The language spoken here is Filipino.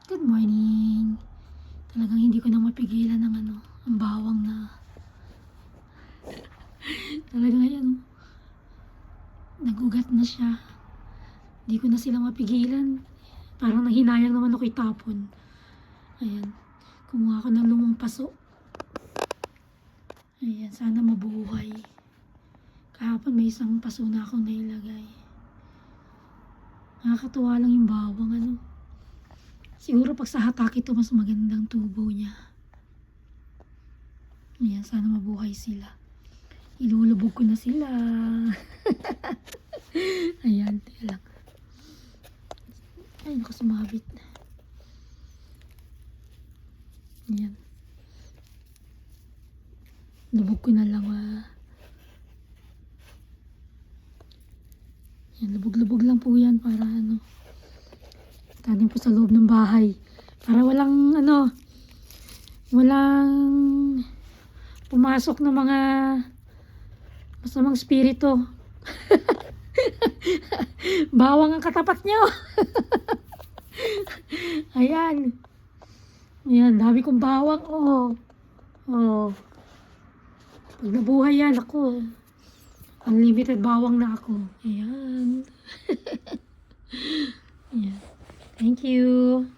Good morning. Talagang hindi ko na mapigilan ng ang bawang na talagang ayan, nagugat na siya. Hindi ko na sila mapigilan. Parang nahinayang naman ako itapon. Ayan. Kumuha ko ng lumang paso. Ayan, sana mabuhay. Kahapon may isang paso na akong nailagay. Nakakatuwa lang yung bawang Siguro pag sa hatak ito, mas magandang tubo niya. Ayan, sana mabuhay sila. Ilulubog ko na sila. Ayan, teka lang. Ay, naku, sumabit. Ayan. Lubog ko na lang. Ayan, lubog-lubog lang po yan para tanim po sa loob ng bahay. Para walang walang pumasok na mga masamang spirito. Bawang ang katapat nyo. Ayan. Ayan, dami kong bawang. Oh. Pag nabuhay yan, ako. Unlimited bawang na ako. Ayan. Ayan. Thank you.